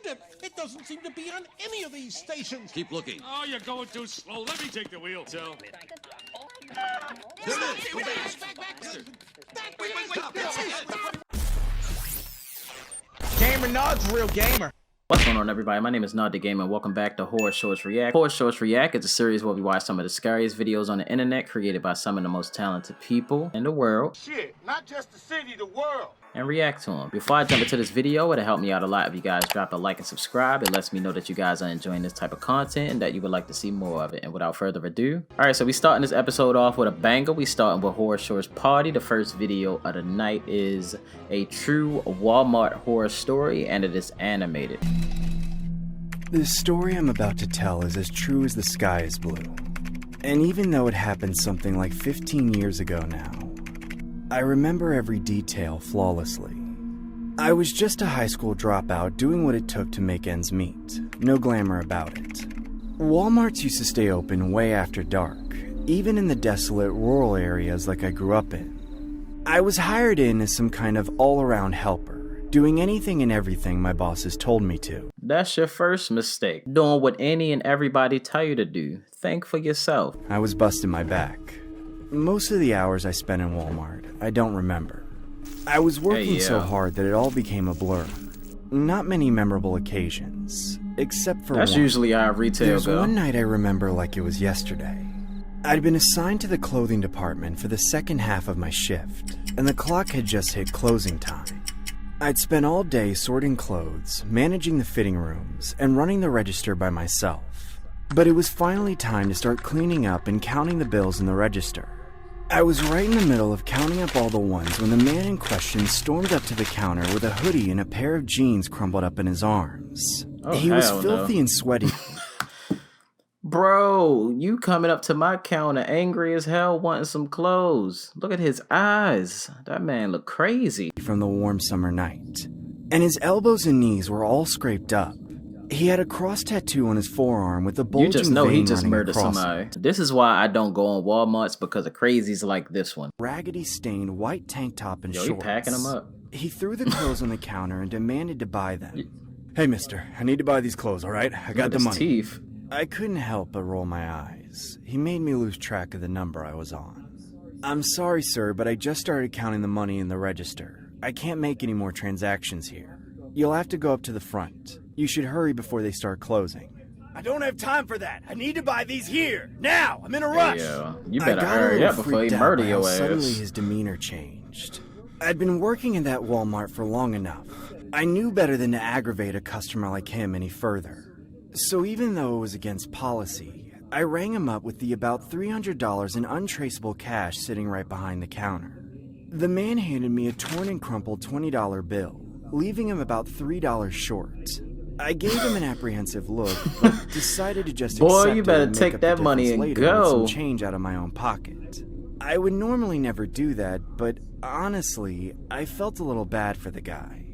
find him. It doesn't seem to be on any of these stations. Keep looking. Oh, you're going too slow. Let me take the wheel, Till. There it is. Go back. Wait. Gamer Nod's a real gamer. What's going on, everybody? My name is Nod the Gamer, and welcome back to Horror Shorts React. Horror Shorts React is a series where we watch some of the scariest videos on the internet created by some of the most talented people in the world. Shit, not just the city, the world. And react to them. Before I jump into this video, it'll help me out a lot if you guys drop a like and subscribe. It lets me know that you guys are enjoying this type of content and that you would like to see more of it. And without further ado, alright, so we starting this episode off with a banger. We starting with Horror Shorts Party. The first video of the night is a true Walmart horror story, and it is animated. The story I'm about to tell is as true as the sky is blue. And even though it happened something like 15 years ago now, I remember every detail flawlessly. I was just a high school dropout doing what it took to make ends meet. No glamour about it. Walmarts used to stay open way after dark, even in the desolate rural areas like I grew up in. I was hired in as some kind of all-around helper, doing anything and everything my bosses told me to. That's your first mistake. Doing what any and everybody tell you to do. Think for yourself. I was busting my back. Most of the hours I spent in Walmart, I don't remember. I was working so hard that it all became a blur. Not many memorable occasions, except for That's one. usually how retail There's go. one night I remember like it was yesterday. I'd been assigned to the clothing department for the second half of my shift, and the clock had just hit closing time. I'd spent all day sorting clothes, managing the fitting rooms, and running the register by myself. But it was finally time to start cleaning up and counting the bills in the register. I was right in the middle of counting up all the ones when the man in question stormed up to the counter with a hoodie and a pair of jeans crumpled up in his arms. He was filthy and sweaty. Bro, you coming up to my counter angry as hell wanting some clothes. Look at his eyes. That man look crazy. From the warm summer night. And his elbows and knees were all scraped up. He had a cross tattoo on his forearm with a bulging You just know he vein just running murdered across somebody. it. This is why I don't go on Walmarts, because of crazies like this one. Raggedy stained white tank top and shorts. He packing them up. He threw the clothes on the counter and demanded to buy them. Hey mister, I need to buy these clothes, alright? I got the money. Teeth. I couldn't help but roll my eyes. He made me lose track of the number I was on. I'm sorry sir, but I just started counting the money in the register. I can't make any more transactions here. You'll have to go up to the front. You should hurry before they start closing. I don't have time for that. I need to buy these here. Now! I'm in a rush! Yeah, you better hurry up before he murder your ass. Suddenly his demeanor changed. I'd been working in that Walmart for long enough. I knew better than to aggravate a customer like him any further. So even though it was against policy, I rang him up with the about $300 in untraceable cash sitting right behind the counter. The man handed me a torn and crumpled $20 bill, leaving him about $3 short. I gave him an apprehensive look, but decided to just accept Boy, you better it and make take up the that money difference and later with go. some change out of my own pocket. I would normally never do that, but honestly, I felt a little bad for the guy.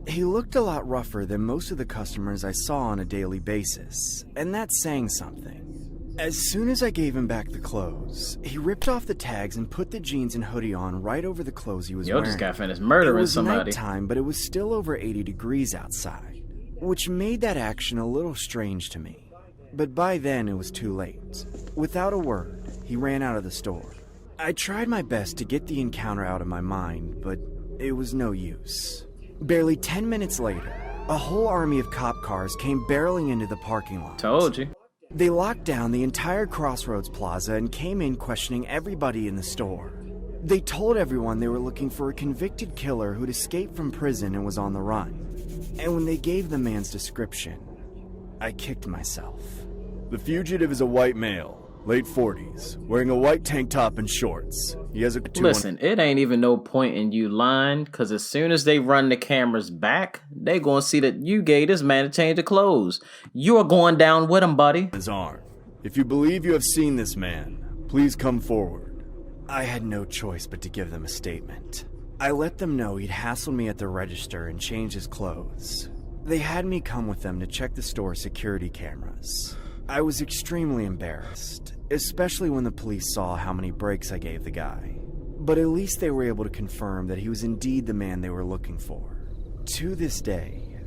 He looked a lot rougher than most of the customers I saw on a daily basis, and that's saying something. As soon as I gave him back the clothes, he ripped off the tags and put the jeans and hoodie on right over the clothes he was wearing. Just got finished murdering somebody. It was nighttime, but it was still over 80 degrees outside, which made that action a little strange to me. But by then it was too late. Without a word, he ran out of the store. I tried my best to get the encounter out of my mind, but it was no use. Barely 10 minutes later, a whole army of cop cars came barreling into the parking lot. Told you. They locked down the entire Crossroads Plaza and came in questioning everybody in the store. They told everyone they were looking for a convicted killer who'd escaped from prison and was on the run. And when they gave the man's description, I kicked myself. The fugitive is a white male, late 40s, wearing a white tank top and shorts. He has a Listen, it ain't even no point in you lying, because as soon as they run the cameras back, they gonna see that you gave this man a change of clothes. You are going down with him, buddy. His arm. If you believe you have seen this man, please come forward. I had no choice but to give them a statement. I let them know he'd hassled me at the register and changed his clothes. They had me come with them to check the store's security cameras. I was extremely embarrassed, especially when the police saw how many breaks I gave the guy. But at least they were able to confirm that he was indeed the man they were looking for. To this day,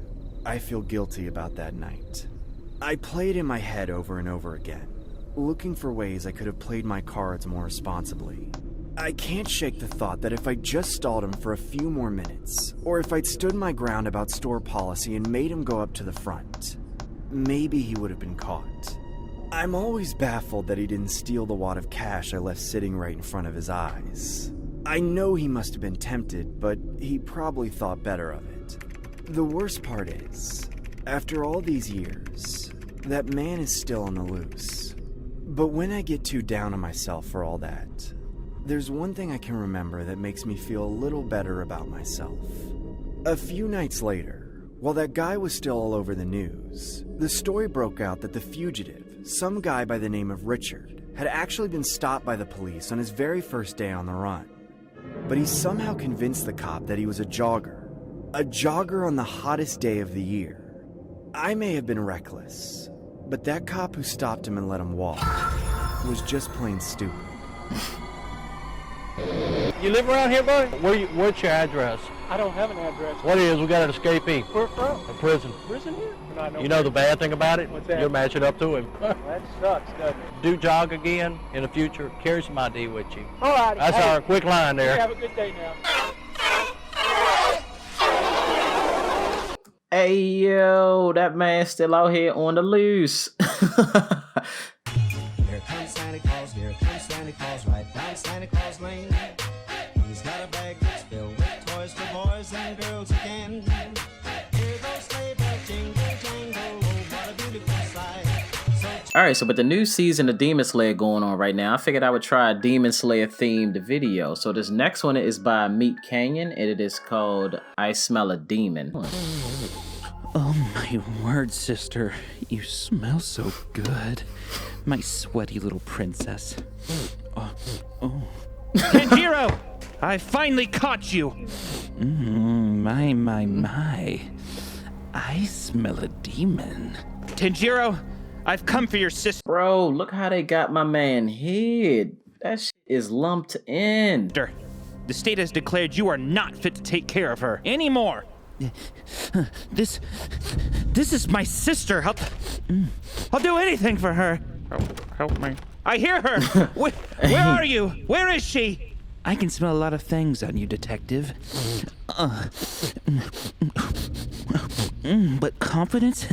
I feel guilty about that night. I played in my head over and over again, looking for ways I could have played my cards more responsibly. I can't shake the thought that if I just stalled him for a few more minutes, or if I'd stood my ground about store policy and made him go up to the front, maybe he would have been caught. I'm always baffled that he didn't steal the wad of cash I left sitting right in front of his eyes. I know he must have been tempted, but he probably thought better of it. The worst part is, after all these years, that man is still on the loose. But when I get too down on myself for all that, there's one thing I can remember that makes me feel a little better about myself. A few nights later, while that guy was still all over the news, the story broke out that the fugitive, some guy by the name of Richard, had actually been stopped by the police on his very first day on the run. But he somehow convinced the cop that he was a jogger on the hottest day of the year. I may have been reckless, but that cop who stopped him and let him walk was just plain stupid. You live around here, buddy? What's your address? I don't have an address. What is? We got an escapee. Where from? A prison. Prison here? You know the bad thing about it? What's that? You're matching up to him. That sucks, doesn't it? Do jog again in the future. Carry some ID with you. All right. That's our quick line there. Have a good day now. Hey, yo, that man's still out here on the loose. Here comes Santa Claus, right down Santa Claus Lane. He's got a bag that's filled with toys for boys and girls again. Here goes sleigh bells, jingle, jangle, oh, what a beautiful sight. Alright, so with the new season of Demon Slayer going on right now, I figured I would try a Demon Slayer themed video. So this next one is by Meat Canyon, and it is called I Smell a Demon. Oh my word, sister. You smell so good. My sweaty little princess. Tanjiro! I finally caught you! My. I smell a demon. Tanjiro, I've come for your sister. Bro, look how they got my man hid. That shit is lumped in. The state has declared you are not fit to take care of her anymore. This is my sister. I'll do anything for her. Help me. I hear her. Where are you? Where is she? I can smell a lot of things on you, detective. But confidence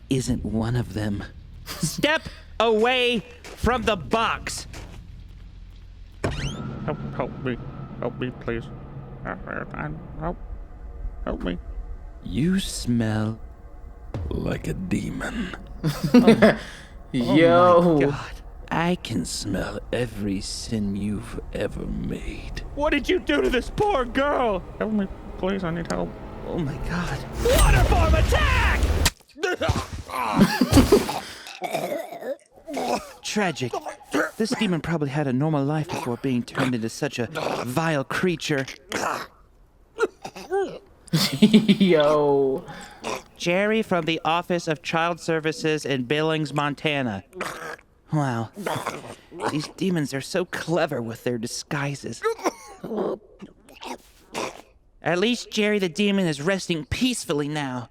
isn't one of them. Step away from the box. Help me, please. Help me. You smell like a demon. Yo. Oh my God. I can smell every sin you've ever made. What did you do to this poor girl? Help me, please. I need help. Oh my God. Waterform attack! Tragic. This demon probably had a normal life before being turned into such a vile creature. Yo. Jerry from the Office of Child Services in Billings, Montana. Wow. These demons are so clever with their disguises. At least Jerry the demon is resting peacefully now.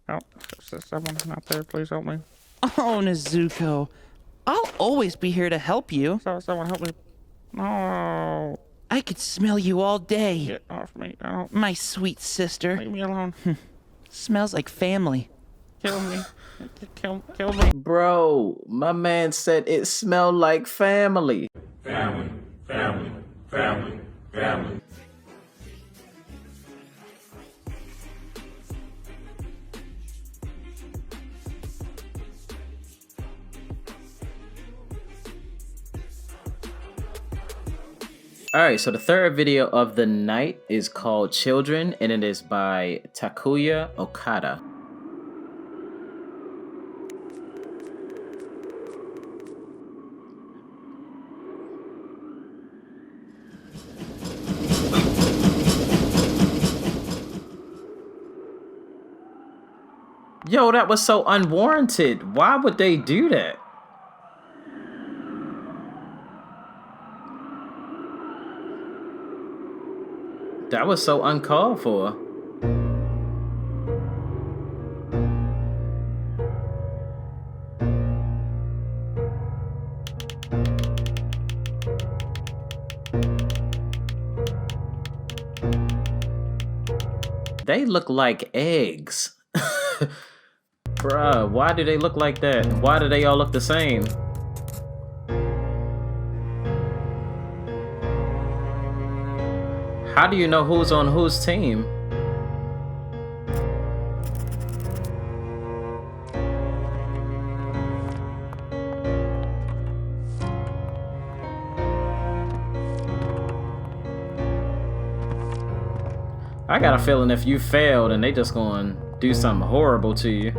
Help. Is someone out there? Please help me. Oh, Nezuko. I'll always be here to help you. Someone help me. No. I could smell you all day. Get off me. Don't. My sweet sister. Leave me alone. Smells like family. Kill me. Kill me. Bro, my man said it smelled like family. Family. Alright, so the third video of the night is called Children, and it is by Takuya Okada. Yo, that was so unwarranted. Why would they do that? That was so uncalled for. They look like eggs. Bruh, why do they look like that? Why do they all look the same? How do you know who's on whose team? I got a feeling if you failed and they just gonna do something horrible to you.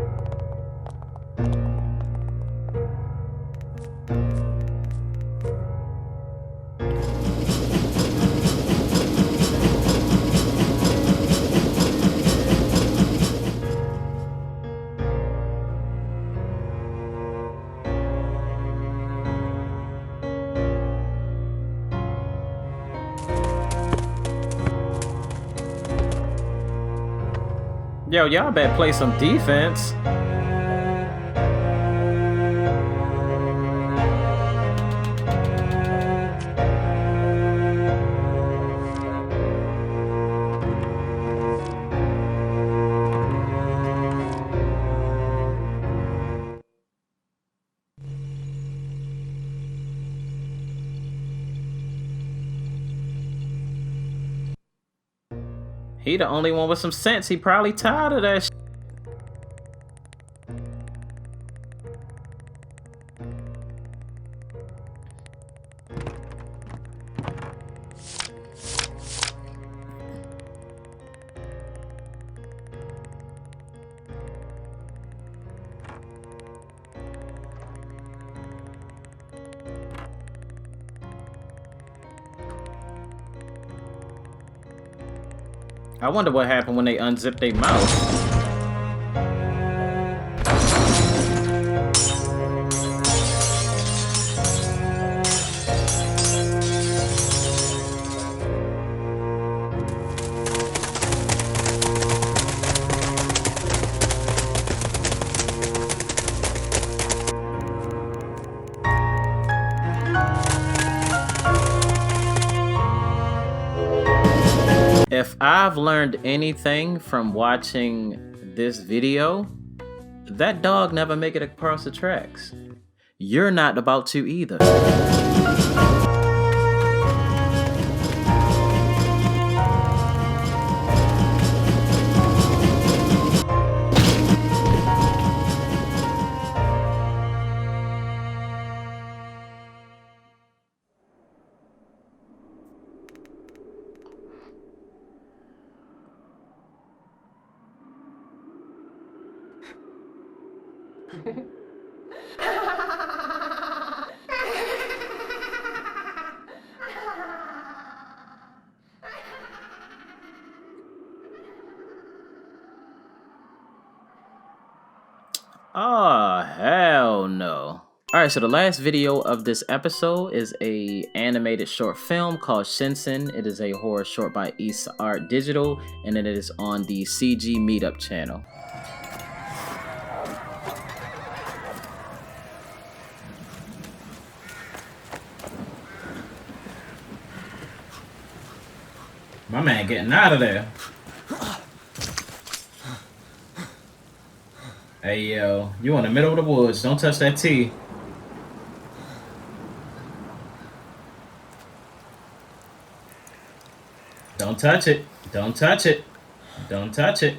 Yo, y'all better play some defense. He the only one with some sense. He probably tired of that shit. I wonder what happened when they unzipped their mouth. If I've learned anything from watching this video, that dog never make it across the tracks. You're not about to either. Oh, hell no. Alright, so the last video of this episode is a animated short film called Shinsen. It is a horror short by ISART Digital, and it is on the CGMeetup channel. My man getting out of there. Hey yo, you in the middle of the woods, don't touch that T. Don't touch it, don't touch it, don't touch it.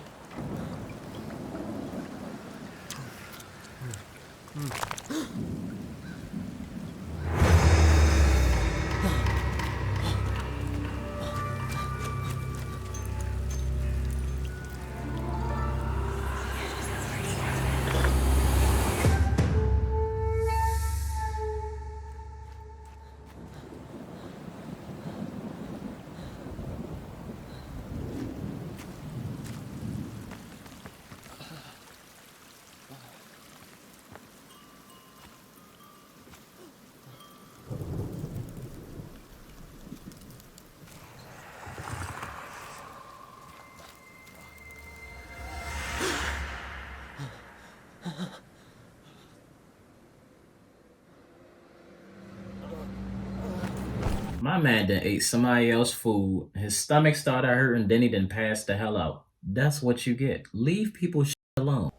My man done ate somebody else's food. His stomach started hurting, then he done passed the hell out. That's what you get. Leave people shit alone.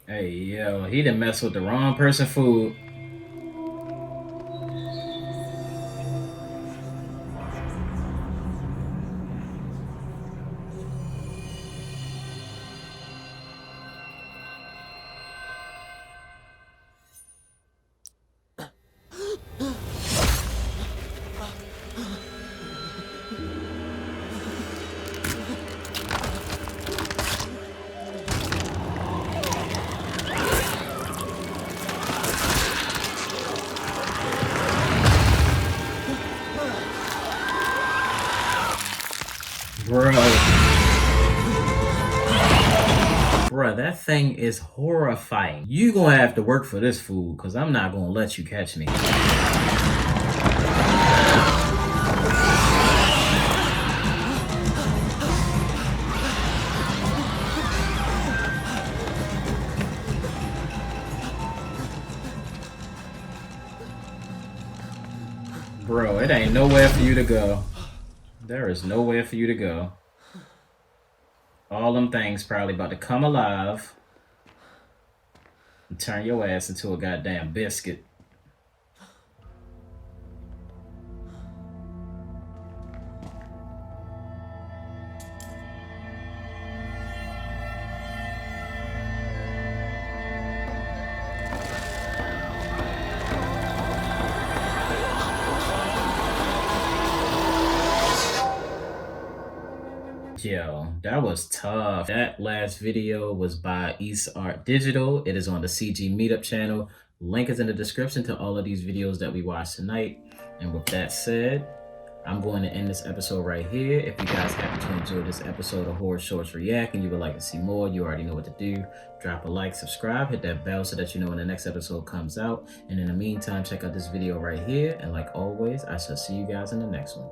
Hey, yo, he done messed with the wrong person food. Bruh, that thing is horrifying. You gonna have to work for this food, cause I'm not gonna let you catch me. Bro, it ain't nowhere for you to go. There is nowhere for you to go. All them things probably about to come alive and turn your ass into a goddamn biscuit. Yo, that was tough. That last video was by ISART Digital. It is on the CGMeetup channel. Link is in the description to all of these videos that we watched tonight. And with that said, I'm going to end this episode right here. If you guys happen to enjoy this episode of Horror Shorts React and you would like to see more, you already know what to do. Drop a like, subscribe, hit that bell so that you know when the next episode comes out. And in the meantime, check out this video right here. And like always, I shall see you guys in the next one.